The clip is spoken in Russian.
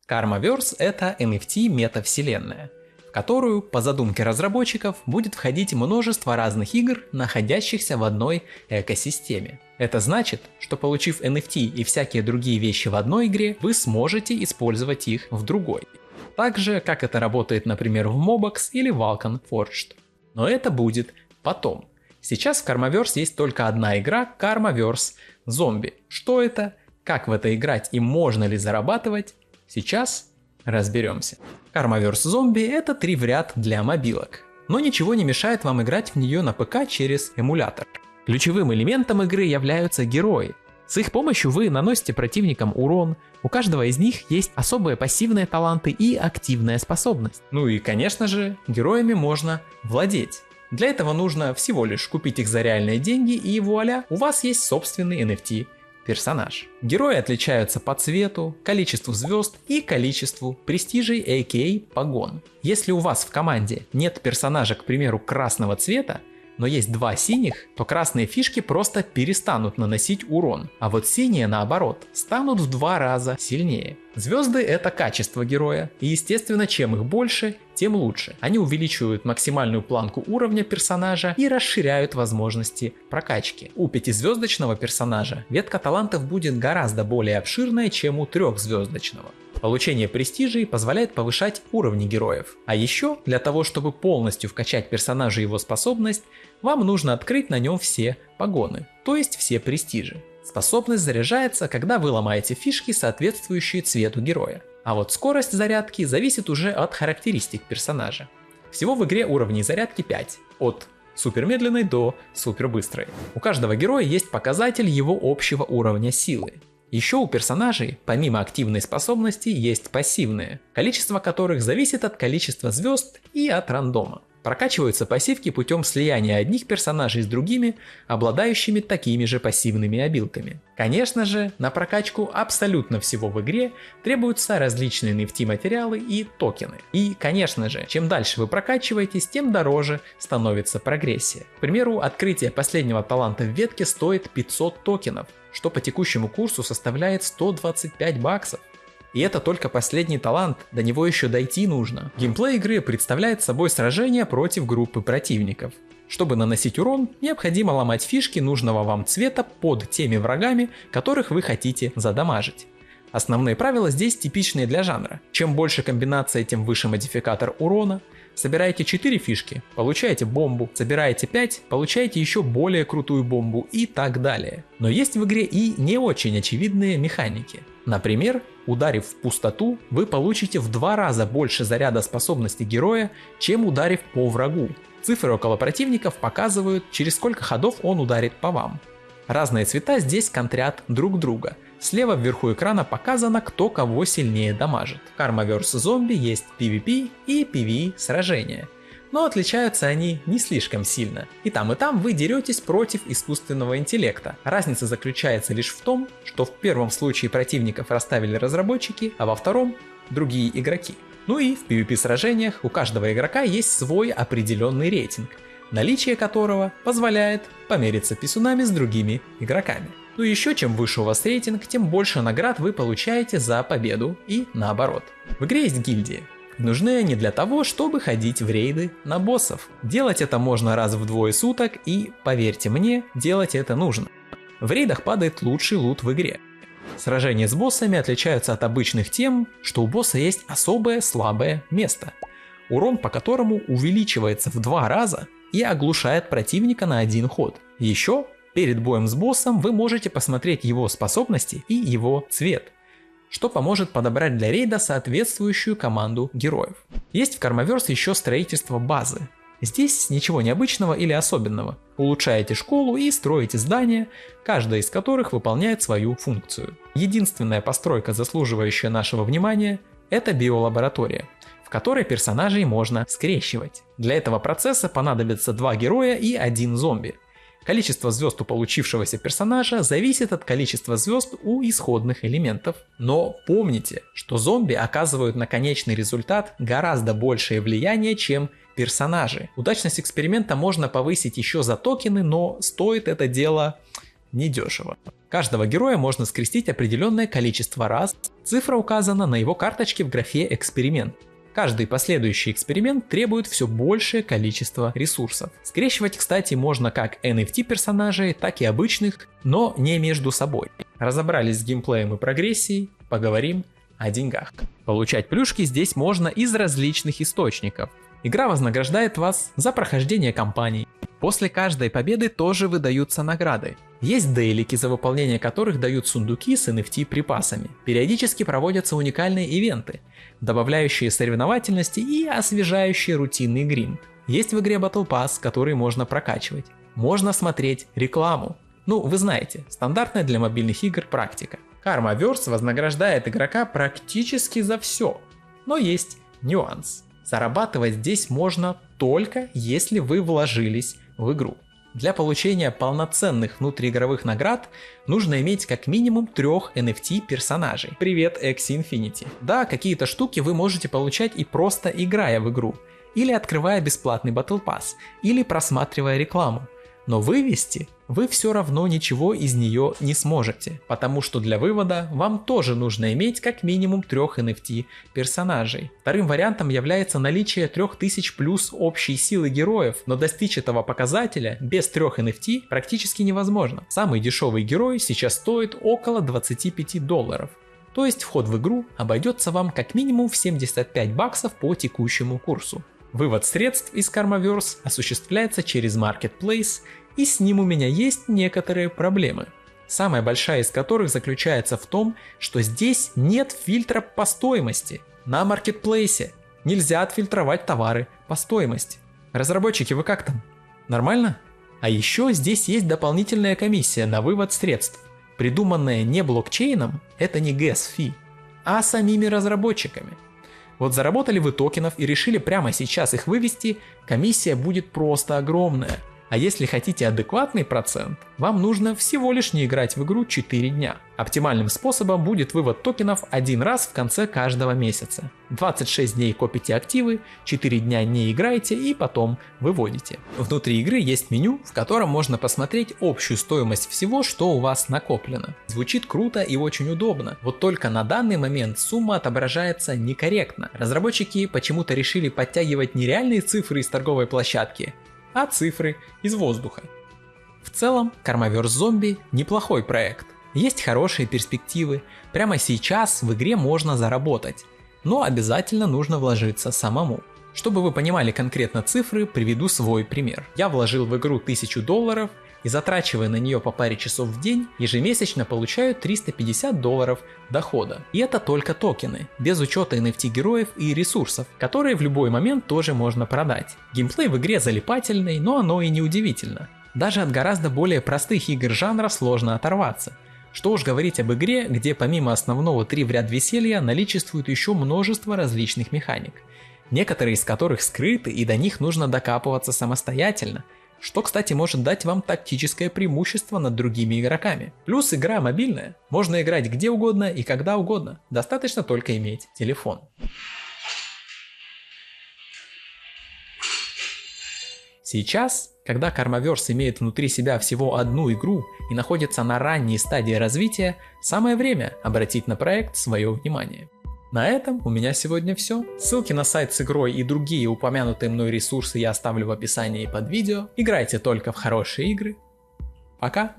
Karmaverse — это NFT-метавселенная, в которую, по задумке разработчиков, будет входить множество разных игр, находящихся в одной экосистеме. Это значит, что получив NFT и всякие другие вещи в одной игре, вы сможете использовать их в другой. Так же, как это работает, например, в Mobox или Vulkan Forged. Но это будет потом. Сейчас в Karmaverse есть только одна игра — Karmaverse Zombie. Что это? Как в это играть и можно ли зарабатывать? Сейчас разберемся. Karmaverse Zombie — это 3 в ряд для мобилок. Но ничего не мешает вам играть в нее на ПК через эмулятор. Ключевым элементом игры являются герои. С их помощью вы наносите противникам урон, у каждого из них есть особые пассивные таланты и активная способность. Ну и конечно же, героями можно владеть. Для этого нужно всего лишь купить их за реальные деньги и вуаля, у вас есть собственный NFT персонаж. Герои отличаются по цвету, количеству звезд и количеству престижей, aka погон. Если у вас в команде нет персонажа, к примеру, красного цвета, но есть 2 синих, то красные фишки просто перестанут наносить урон, а вот синие, наоборот, станут в 2 раза сильнее. Звезды — это качество героя, и естественно, чем их больше, тем лучше. Они увеличивают максимальную планку уровня персонажа и расширяют возможности прокачки. У 5-звездочного персонажа ветка талантов будет гораздо более обширная, чем у 3-звездочного. Получение престижей позволяет повышать уровни героев. А еще, для того чтобы полностью вкачать персонажа и его способность, вам нужно открыть на нем все погоны, то есть все престижи. Способность заряжается, когда вы ломаете фишки, соответствующие цвету героя. А вот скорость зарядки зависит уже от характеристик персонажа. Всего в игре уровней зарядки 5, от супермедленной до супербыстрой. У каждого героя есть показатель его общего уровня силы. Еще у персонажей, помимо активной способности, есть пассивные, количество которых зависит от количества звезд и от рандома. Прокачиваются пассивки путем слияния одних персонажей с другими, обладающими такими же пассивными обилками. Конечно же, на прокачку абсолютно всего в игре требуются различные NFT-материалы и токены. И, конечно же, чем дальше вы прокачиваетесь, тем дороже становится прогрессия. К примеру, открытие последнего таланта в ветке стоит 500 токенов, что по текущему курсу составляет 125 баксов. И это только последний талант, до него еще дойти нужно. Геймплей игры представляет собой сражение против группы противников. Чтобы наносить урон, необходимо ломать фишки нужного вам цвета под теми врагами, которых вы хотите задамажить. Основные правила здесь типичные для жанра. Чем больше комбинаций, тем выше модификатор урона. Собираете 4 фишки, получаете бомбу, собираете 5, получаете еще более крутую бомбу и так далее. Но есть в игре и не очень очевидные механики. Например, ударив в пустоту, вы получите в 2 раза больше заряда способности героя, чем ударив по врагу. Цифры около противников показывают, через сколько ходов он ударит по вам. Разные цвета здесь контрят друг друга. Слева вверху экрана показано, кто кого сильнее дамажит. В Karmaverse Zombie есть PvP и PvE сражения. Но отличаются они не слишком сильно. И там вы деретесь против искусственного интеллекта. Разница заключается лишь в том, что в первом случае противников расставили разработчики, а во втором — другие игроки. Ну и в PvP сражениях у каждого игрока есть свой определенный рейтинг, наличие которого позволяет помериться писюнами с другими игроками. Ну и еще чем выше у вас рейтинг, тем больше наград вы получаете за победу и наоборот. В игре есть гильдии. Нужны они для того, чтобы ходить в рейды на боссов. Делать это можно раз в 2 суток и, поверьте мне, делать это нужно. В рейдах падает лучший лут в игре. Сражения с боссами отличаются от обычных тем, что у босса есть особое слабое место, урон по которому увеличивается в 2 раза и оглушает противника на 1 ход. Еще перед боем с боссом вы можете посмотреть его способности и его цвет, что поможет подобрать для рейда соответствующую команду героев. Есть в Karmaverse еще строительство базы. Здесь ничего необычного или особенного. Улучшаете школу и строите здания, каждая из которых выполняет свою функцию. Единственная постройка, заслуживающая нашего внимания, это биолаборатория, в которой персонажей можно скрещивать. Для этого процесса понадобится 2 героя и 1 зомби. Количество звезд у получившегося персонажа зависит от количества звезд у исходных элементов. Но помните, что зомби оказывают на конечный результат гораздо большее влияние, чем персонажи. Удачность эксперимента можно повысить еще за токены, но стоит это дело недешево. Каждого героя можно скрестить определенное количество раз, цифра указана на его карточке в графе «Эксперимент». Каждый последующий эксперимент требует все большее количество ресурсов. Скрещивать, кстати, можно как NFT персонажей, так и обычных, но не между собой. Разобрались с геймплеем и прогрессией, поговорим о деньгах. Получать плюшки здесь можно из различных источников. Игра вознаграждает вас за прохождение кампаний. После каждой победы тоже выдаются награды. Есть дейлики, за выполнение которых дают сундуки с NFT припасами. Периодически проводятся уникальные ивенты, добавляющие соревновательности и освежающие рутинный гринд. Есть в игре Battle Pass, который можно прокачивать. Можно смотреть рекламу. Ну, вы знаете, стандартная для мобильных игр практика. Karmaverse вознаграждает игрока практически за все. Но есть нюанс. Зарабатывать здесь можно только если вы вложились в игру. Для получения полноценных внутриигровых наград нужно иметь как минимум 3 NFT персонажей. Привет, Axie Infinity. Да, какие-то штуки вы можете получать и просто играя в игру, или открывая бесплатный Battle Pass, или просматривая рекламу. Но вывести вы все равно ничего из нее не сможете, потому что для вывода вам тоже нужно иметь как минимум 3 NFT персонажей. Вторым вариантом является наличие 3000 плюс общей силы героев, но достичь этого показателя без 3 NFT практически невозможно. Самый дешевый герой сейчас стоит около $25. То есть вход в игру обойдется вам как минимум в 75 баксов по текущему курсу. Вывод средств из Karmaverse осуществляется через Marketplace, и с ним у меня есть некоторые проблемы. Самая большая из которых заключается в том, что здесь нет фильтра по стоимости. На Marketplace нельзя отфильтровать товары по стоимости. Разработчики, вы как там? Нормально? А еще здесь есть дополнительная комиссия на вывод средств, придуманная не блокчейном, это не gas-fee, а самими разработчиками. Вот заработали вы токенов и решили прямо сейчас их вывести, комиссия будет просто огромная. А если хотите адекватный процент, вам нужно всего лишь не играть в игру 4 дня. Оптимальным способом будет вывод токенов один раз в конце каждого месяца. 26 дней копите активы, 4 дня не играете и потом выводите. Внутри игры есть меню, в котором можно посмотреть общую стоимость всего, что у вас накоплено. Звучит круто и очень удобно, вот только на данный момент сумма отображается некорректно. Разработчики почему-то решили подтягивать не реальные цифры из торговой площадки, а цифры из воздуха. В целом, Karmaverse Zombie неплохой проект. Есть хорошие перспективы. Прямо сейчас в игре можно заработать. Но обязательно нужно вложиться самому. Чтобы вы понимали конкретно цифры, приведу свой пример. Я вложил в игру $1000 и, затрачивая на нее по паре часов в день, ежемесячно получаю $350 дохода. И это только токены, без учета NFT героев и ресурсов, которые в любой момент тоже можно продать. Геймплей в игре залипательный, но оно и не удивительно. Даже от гораздо более простых игр жанра сложно оторваться. Что уж говорить об игре, где помимо основного 3 в ряд веселья наличествует еще множество различных механик. Некоторые из которых скрыты и до них нужно докапываться самостоятельно. Что, кстати, может дать вам тактическое преимущество над другими игроками. Плюс игра мобильная, можно играть где угодно и когда угодно, достаточно только иметь телефон. Сейчас, когда Karmaverse имеет внутри себя всего одну игру и находится на ранней стадии развития, самое время обратить на проект свое внимание. На этом у меня сегодня все. Ссылки на сайт с игрой и другие упомянутые мной ресурсы я оставлю в описании под видео. Играйте только в хорошие игры. Пока!